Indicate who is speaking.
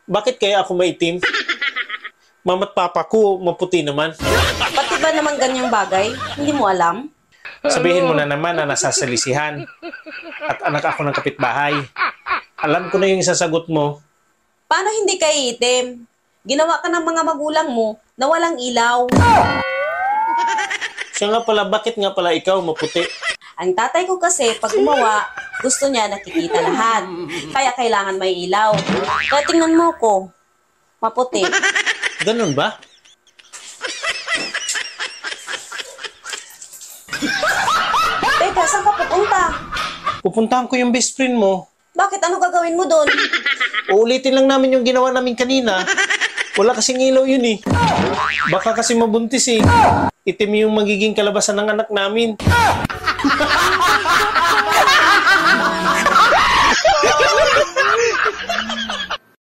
Speaker 1: Bakit kaya ako maitim? Mama't papa ko, maputi naman.
Speaker 2: Pati ba naman ganyang bagay? Hindi mo alam?
Speaker 1: Sabihin mo na naman na nasasalisihan. At anak ako ng kapitbahay. Alam ko na yung sasagot mo.
Speaker 2: Paano hindi ka iitim? Ginawa ka ng mga magulang mo na walang ilaw.
Speaker 1: Siya nga pala, bakit nga pala ikaw maputi?
Speaker 2: Ang tatay ko kasi, pag gumawa, gusto niya nakikita lahat. Kaya kailangan may ilaw. Kaya tingnan mo ko, maputi.
Speaker 1: Ganun ba?
Speaker 2: Teka, saan ka pupunta?
Speaker 1: Pupuntahan ko yung best friend mo.
Speaker 2: Bakit? Ano gagawin mo doon?
Speaker 1: Uulitin lang namin yung ginawa namin kanina. Wala kasing ilaw yun eh. Baka kasi mabuntis eh. Itim yung magiging kalabasan ng anak namin.